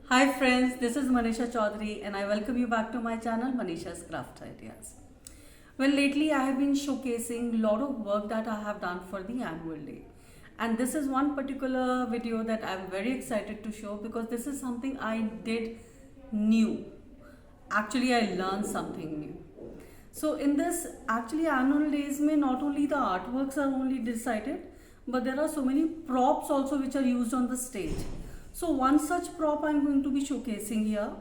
Hi friends, this is Manisha Chaudhary and I welcome you back to my channel Manisha's Craft Ideas. Well, lately I have been showcasing a lot of work that I have done for the annual day. And this is one particular video that I'm very excited to show because this is something I did new. Actually, I learned something new. So in this actually annual days mein not only the artworks are only decided, but there are so many props also which are used on the stage. So one such prop I'm going to be showcasing here,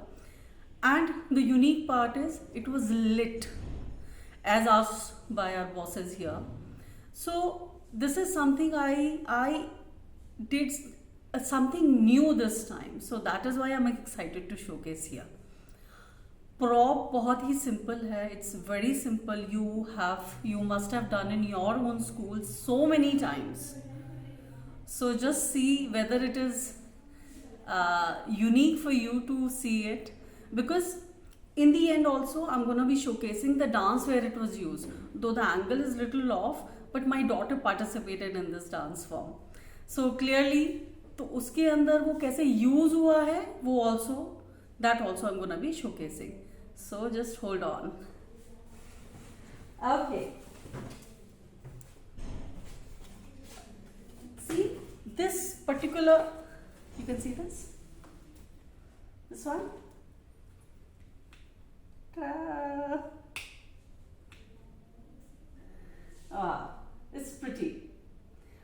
and the unique part is it was lit as asked by our bosses here. So this is something I did something new this time. So that is why I'm excited to showcase here. Prop बहुत ही simple है. It's very simple. You must have done in your own school so many times. So just see whether it is unique for you to see it, because in the end also I'm gonna be showcasing the dance where it was used. Though the angle is little off, but my daughter participated in this dance form. So clearly, तो उसके अंदर वो कैसे use हुआ है वो that also I'm gonna be showcasing. So just hold on. Okay. See this particular, you can see this one. It's pretty.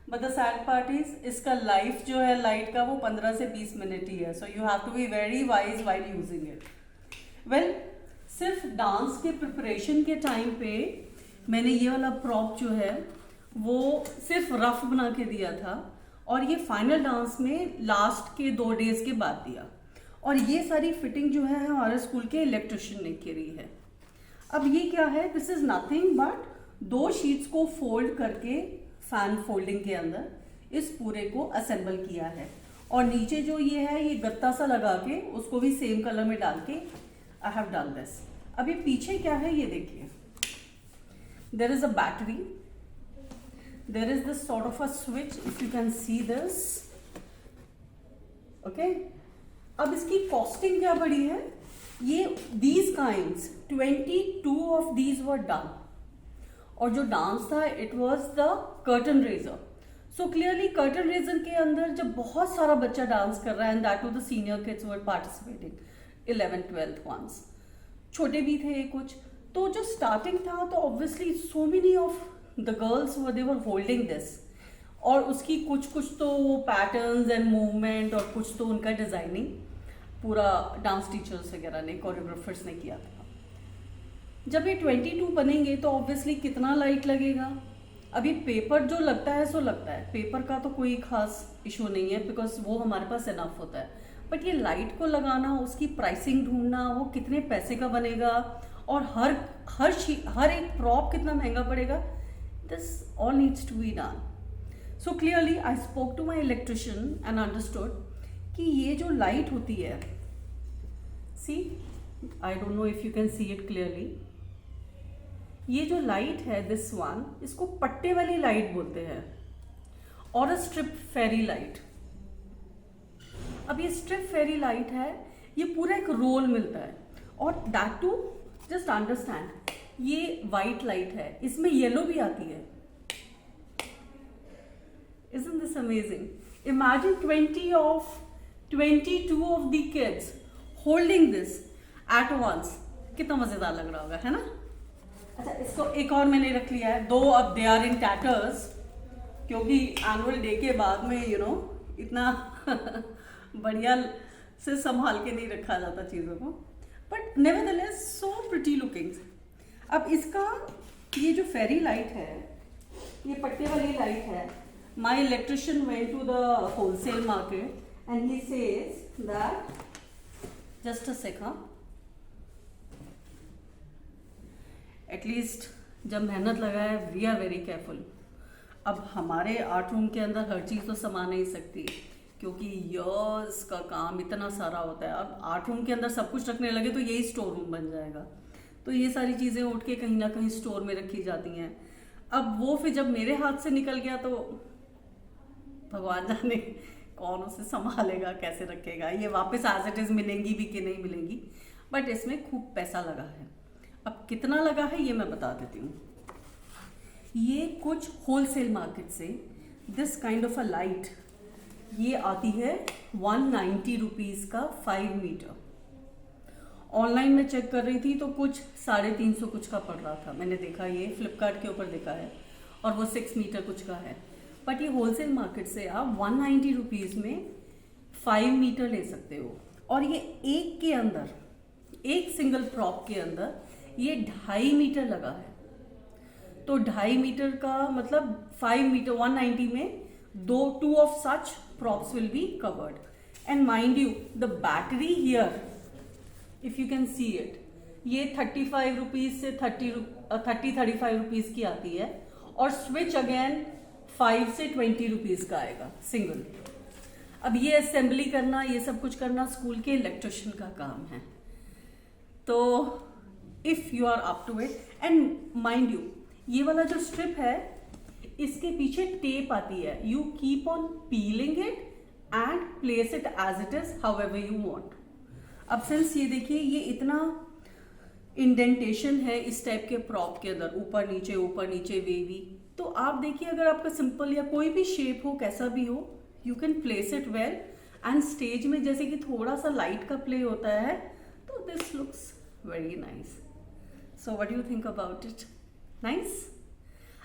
But the sad part is इसका life जो है light का वो 15 से 20 मिनट ही है. So you have to be very wise while using it. Well, सिर्फ dance के preparation के टाइम पे मैंने ये वाला प्रॉप जो है वो सिर्फ रफ बना के दिया था, और ये फाइनल डांस में लास्ट के 2 डेज के बाद दिया. और ये सारी फिटिंग जो है हमारे स्कूल के इलेक्ट्रिशियन ने करी है. अब ये क्या है, this is nothing but 2 sheets को फोल्ड करके फैन फोल्डिंग के अंदर इस पूरे को असेंबल किया है. और नीचे जो ये है ये गत्ता सा लगा के उसको भी सेम कलर में डाल के I have done this. अब ये पीछे क्या है ये देखिए. There is a battery. There is this sort of a switch, if you can see this. Okay. अब इसकी कॉस्टिंग क्या पड़ी है, ये these kinds 22 of these were done. और जो डांस था it was the curtain raiser. So clearly curtain raiser के अंदर जब बहुत सारा बच्चा डांस कर रहा है, and that too the senior kids were participating. 11th 12th ones, छोटे भी थे कुछ. तो जो स्टार्टिंग था तो obviously so many of the girls they were holding this, और उसकी कुछ तो वो पैटर्न्स एंड मूवमेंट और कुछ तो उनका डिजाइनिंग पूरा डांस टीचर्स वगैरह ने, कोरियोग्राफर्स ने किया था. जब ये 22 बनेंगे तो ऑब्वियसली कितना लाइट लगेगा. अभी पेपर जो लगता है सो लगता है, पेपर का तो कोई खास इशू नहीं है बिकॉज वो हमारे पास इनफ होता है. बट ये लाइट को लगाना, उसकी प्राइसिंग ढूंढना, वो कितने पैसे का बनेगा, और हर एक प्रॉप कितना महंगा पड़ेगा, this all needs to be done. So clearly I spoke to my electrician and understood कि ये जो लाइट होती है, see I don't know if you can see it clearly, ये जो लाइट है दिस वन, इसको पट्टे वाली लाइट बोलते हैं, और अ स्ट्रिप फेरी लाइट. अब ये स्ट्रिप फेरी लाइट है, ये पूरा एक रोल मिलता है, और दैट टू जस्ट अंडरस्टैंड, ये वाइट लाइट है, इसमें येलो भी आती है. Isn't this amazing? Imagine 22 of the kids holding this at once. कितना मजेदार लग रहा होगा, है ना. अच्छा, इसको एक और मैंने रख लिया है, दो अब दे आर इन टैटर्स, क्योंकि एनुअल डे के बाद में इतना बढ़िया से संभाल के नहीं रखा जाता चीज़ों को, but nevertheless so pretty looking. अब इसका ये जो फेरी लाइट है, ये पट्टे वाली लाइट है, my electrician went to the wholesale market and he says that just a second, at least जब मेहनत लगाए वी आर वेरी केयरफुल. अब हमारे आर्ट रूम के अंदर हर चीज़ तो समा नहीं सकती, क्योंकि इयर्स का काम इतना सारा होता है. अब आर्ट रूम के अंदर सब कुछ रखने लगे तो यही स्टोर रूम बन जाएगा. तो ये सारी चीज़ें उठ के कहीं ना कहीं स्टोर में रखी जाती हैं. अब वो फिर जब मेरे हाथ से निकल गया तो भगवान जाने कौन उसे संभालेगा, कैसे रखेगा, ये वापस एज इट इज मिलेंगी भी कि नहीं मिलेंगी, बट इसमें खूब पैसा लगा है। अब कितना लगा है ये मैं बता देती हूँ। ये कुछ होलसेल मार्केट से this kind of a light ये आती है 190 रुपीज़ का 5 मीटर। ऑनलाइन में चेक कर रही थी तो कुछ 350 कुछ का पड़ रहा था, मैंने देखा, ये फ्लिपकार्ट के ऊपर देखा है, और वो 6 मीटर कुछ का है। बट ये होलसेल मार्केट से आप 190 रुपीज़ में 5 मीटर ले सकते हो, और ये एक के अंदर, एक सिंगल प्रॉप के अंदर ये 2.5 मीटर लगा है। तो 2.5 मीटर का मतलब 5 मीटर 190 में two of such props will be covered. And mind you, the battery here, if you can see it, ये 35 रुपीज से 35 रुपीज की आती है, और स्विच अगेन 5 से 20 रुपीज का आएगा सिंगल। अब ये असेंबली करना, ये सब कुछ करना स्कूल के इलेक्ट्रिशियन का काम है। तो if you are up to it, and mind you ये वाला जो स्ट्रिप है इसके पीछे टेप आती है, you keep on peeling it and place it as it is however you want. अब सिंस ये देखिए ये इतना इंडेंटेशन है इस टाइप के प्रॉप के अंदर, ऊपर नीचे वेवी, तो आप देखिए अगर आपका सिंपल या कोई भी शेप हो, कैसा भी हो, you can place it well. And stage में जैसे कि थोड़ा सा लाइट का प्ले होता है, तो this looks very nice. So what do you think about it? Nice?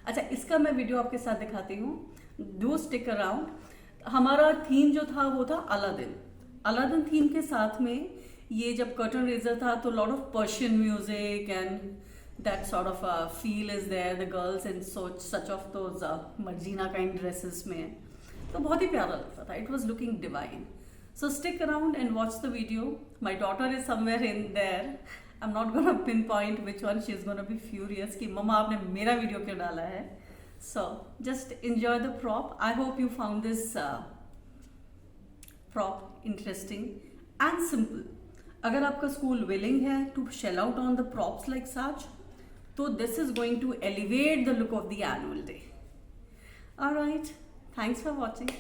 अच्छा, इसका मैं वीडियो आपके साथ दिखाती हूँ, डू स्टिक अराउंड। हमारा थीम जो था वो था अलादीन थीम के साथ में ये जब कर्टन रेजर था तो lot of Persian music and that sort of feel is there, the girls in such of those Marjina kind dresses में, तो बहुत ही प्यारा लगता था, it was looking divine. So stick around and watch the video. My daughter is somewhere in there, I'm not gonna pinpoint which one, she's gonna be furious कि मम्मा आपने मेरा वीडियो क्यों डाला है। So just enjoy the prop. I hope you found this prop interesting and simple. अगर आपका school willing है to shell out on the props like such, तो this is going to elevate the look of the annual day. Alright, thanks for watching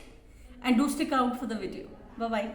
and do stick around for the video. Bye bye.